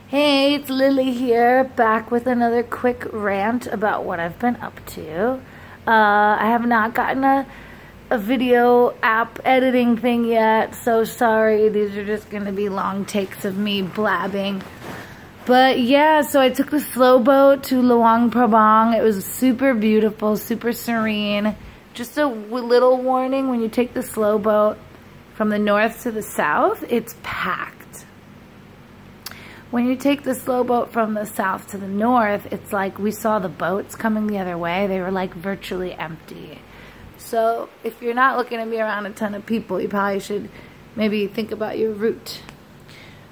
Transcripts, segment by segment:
Hey, it's Lily here, back with another quick rant about what I've been up to. I have not gotten a video app editing thing yet, so sorry. These are just going to be long takes of me blabbing. But yeah, so I took the slow boat to Luang, Prabang. It was super beautiful, super serene. Just a little warning, when you take the slow boat from the north to the south, it's packed. When you take the slow boat from the south to the north, it's like we saw the boats coming the other way. They were like virtually empty. So if you're not looking to be around a ton of people, you probably should maybe think about your route.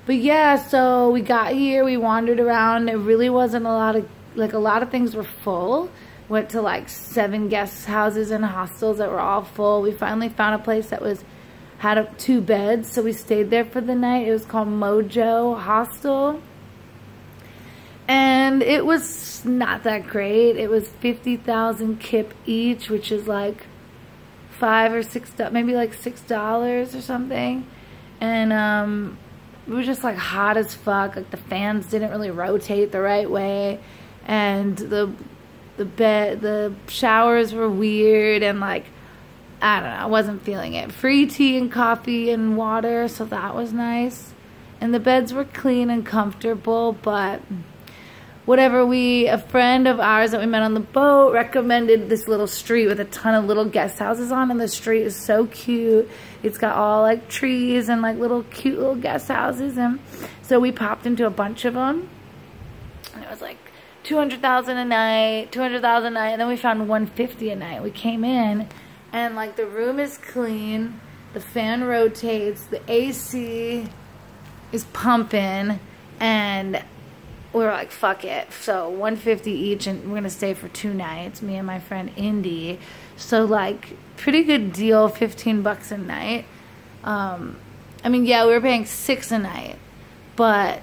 But yeah, so we got here, we wandered around. It really wasn't a lot of things were full. Went to like 7 guest houses and hostels that were all full. We finally found a place that had 2 beds, so we stayed there for the night. It was called Mojo Hostel, and it was not that great. It was 50,000 kip each, which is like $5 or $6, maybe like $6 or something. And it was just like hot as fuck. Like the fans didn't really rotate the right way, and the showers were weird, and like, I don't know, I wasn't feeling it. Free tea and coffee and water, so that was nice. And the beds were clean and comfortable, but whatever. A friend of ours that we met on the boat recommended this little street with a ton of little guest houses on, and the street is so cute. It's got all like trees and like cute little guest houses, and so we popped into a bunch of them. And it was like 200,000 a night, 200,000 a night, and then we found 150 a night. We came in, and like the room is clean, the fan rotates, the AC is pumping, and we're like, fuck it. So 150 each, and we're gonna stay for 2 nights, me and my friend Indy. So like, pretty good deal, 15 bucks a night. I mean, yeah, we were paying 6 a night, but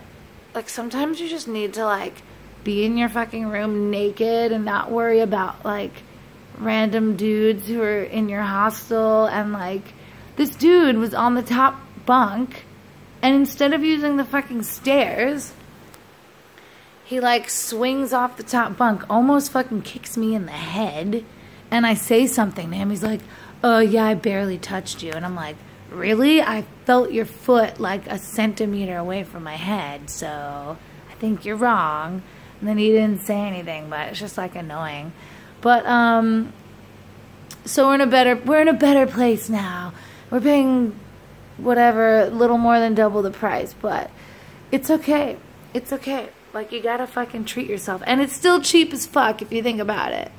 like sometimes you just need to like be in your fucking room naked and not worry about like random dudes who are in your hostel. And like, this dude was on the top bunk, and instead of using the fucking stairs, he like swings off the top bunk, almost fucking kicks me in the head, and I say something to him. He's like, oh yeah, I barely touched you. And I'm like, really? I felt your foot like a centimeter away from my head, so I think you're wrong. And then he didn't say anything, but it's just like annoying. But so we're in a better place now. We're paying whatever, a little more than double the price, but it's okay. It's okay. Like, you gotta fucking treat yourself. And it's still cheap as fuck if you think about it.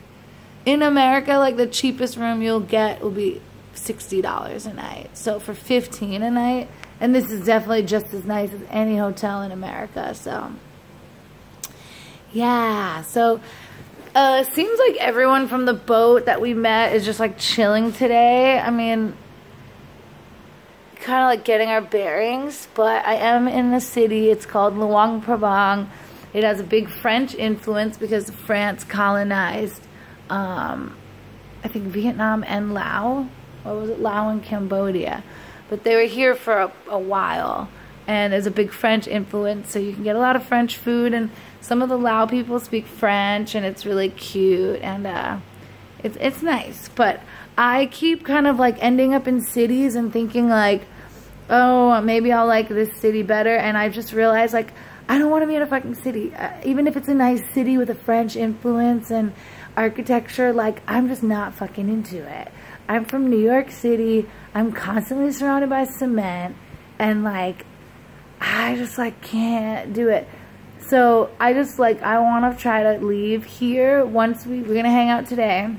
In America, like, the cheapest room you'll get will be $60 a night. So for 15 a night, and this is definitely just as nice as any hotel in America. So yeah, so it seems like everyone from the boat that we met is just like chilling today. I mean, kind of like getting our bearings, but I am in the city. It's called Luang Prabang. It has a big French influence because France colonized, I think, Vietnam and Laos, or was it Laos and Cambodia? But they were here for a while, and there's a big French influence, so you can get a lot of French food, and some of the Lao people speak French, and it's really cute, and it's nice. But I keep kind of like ending up in cities and thinking like, oh, maybe I'll like this city better, and I just realized like, I don't want to be in a fucking city. Even if it's a nice city with a French influence and architecture, like, I'm just not fucking into it. I'm from New York City. I'm constantly surrounded by cement, and like, I just like can't do it. So I just like, I want to try to leave here. Once we're going to hang out today,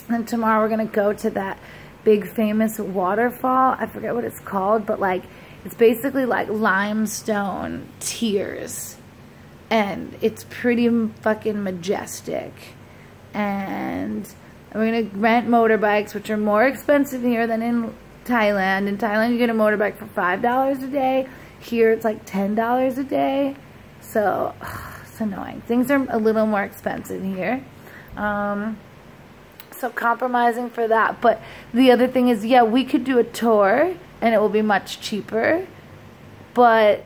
and tomorrow we're going to go to that big famous waterfall. I forget what it's called, but like, it's basically like limestone tiers, and it's pretty fucking majestic. And we're going to rent motorbikes, which are more expensive here than in Thailand. In Thailand, you get a motorbike for $5 a day. Here, it's like $10 a day. So, it's annoying. Things are a little more expensive here. So, compromising for that. But the other thing is, yeah, we could do a tour, and it will be much cheaper. But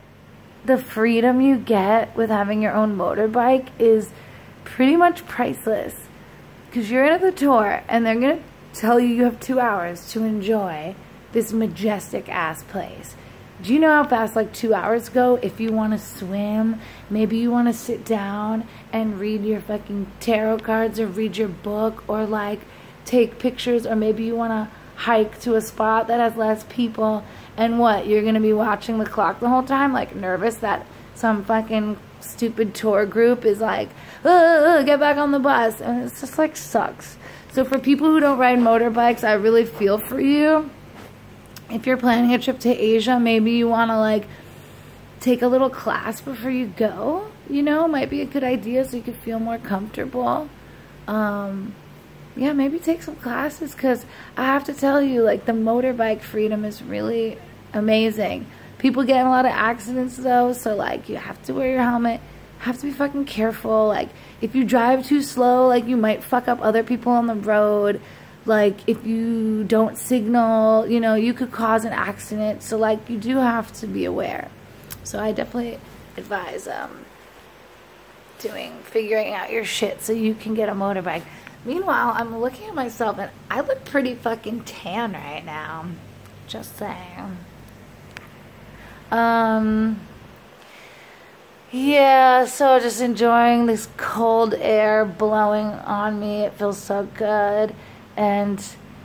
the freedom you get with having your own motorbike is pretty much priceless. Because you're in the tour and they're going to tell you you have 2 hours to enjoy this majestic ass place. Do you know how fast like 2 hours go? If you want to swim, maybe you want to sit down and read your fucking tarot cards or read your book or like take pictures, or maybe you want to hike to a spot that has less people, and what, you're going to be watching the clock the whole time, like nervous that some fucking stupid tour group is like, get back on the bus, and it's just like sucks. So for people who don't ride motorbikes, I really feel for you. If you're planning a trip to Asia, maybe you want to like take a little class before you go, you know, might be a good idea so you could feel more comfortable. Yeah, maybe take some classes, because I have to tell you, like, the motorbike freedom is really amazing. People get in a lot of accidents, though, so, like, you have to wear your helmet, have to be fucking careful. Like, if you drive too slow, like, you might fuck up other people on the road. Like, if you don't signal, you know, you could cause an accident. So, like, you do have to be aware. So I definitely advise figuring out your shit so you can get a motorbike. Meanwhile, I'm looking at myself and I look pretty fucking tan right now. Just saying. Yeah, so just enjoying this cold air blowing on me. It feels so good. And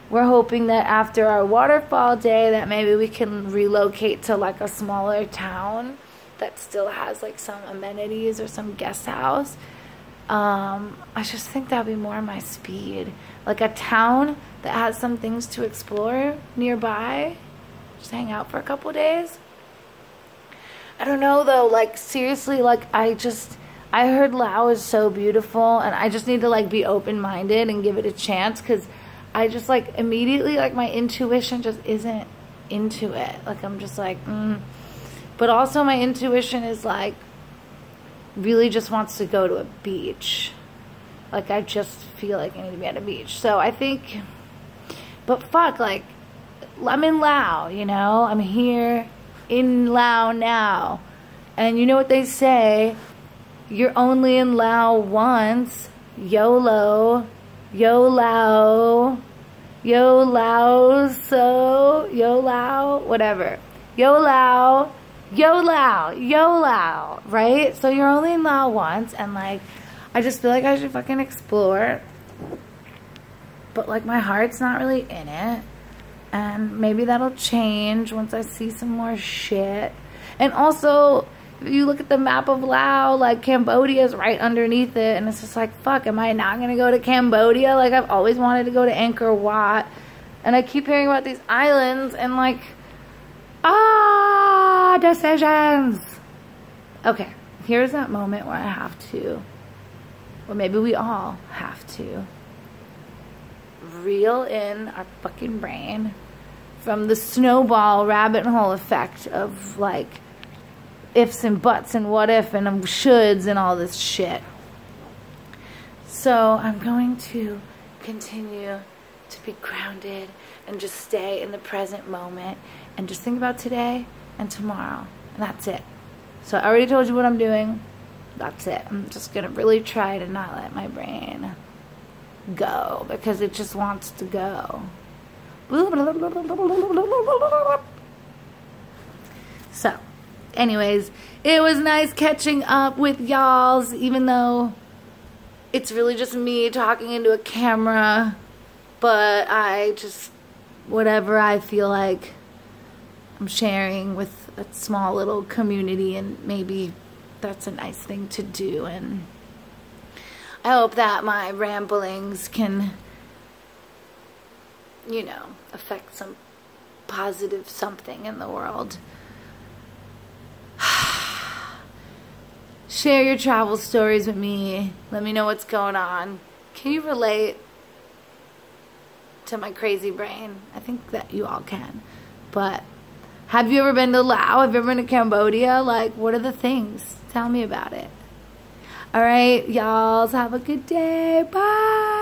we're hoping that after our waterfall day that maybe we can relocate to like a smaller town that still has like some amenities or some guest house. I just think that'd be more my speed. Like a town that has some things to explore nearby. Just hang out for a couple days. I don't know though, like seriously, like I heard Laos is so beautiful, and I just need to like be open-minded and give it a chance, because I just like immediately, like my intuition just isn't into it. Like I'm just like, But also my intuition is like, really just wants to go to a beach. Like I just feel like I need to be at a beach. So I think, but fuck, like I'm in Laos, you know, I'm here in Laos now. And you know what they say, you're only in Laos once. YOLO, YOLO, YOLO, so YOLO, whatever. YOLO. YOLO, right? So you're only in Laos once, and like, I just feel like I should fucking explore. But like, my heart's not really in it. And maybe that'll change once I see some more shit. And also, if you look at the map of Laos, like Cambodia's right underneath it, and it's just like, fuck, am I not gonna go to Cambodia? Like, I've always wanted to go to Angkor Wat, and I keep hearing about these islands, and like, decisions. Okay, here's that moment where I have to, or maybe we all have to, reel in our fucking brain from the snowball rabbit hole effect of like ifs and buts and what if and shoulds and all this shit. So I'm going to continue to be grounded and just stay in the present moment and just think about today and tomorrow, and that's it. So I already told you what I'm doing. That's it. I'm just gonna really try to not let my brain go, because it just wants to go. So anyways, it was nice catching up with y'alls, even though it's really just me talking into a camera. But I just, whatever I feel like I'm sharing with a small little community, and maybe that's a nice thing to do. And I hope that my ramblings can, you know, affect some positive something in the world. Share your travel stories with me. Let me know what's going on. Can you relate to my crazy brain? I think that you all can. But have you ever been to Laos? Have you ever been to Cambodia? Like, what are the things? Tell me about it. All right, y'all. Have a good day. Bye.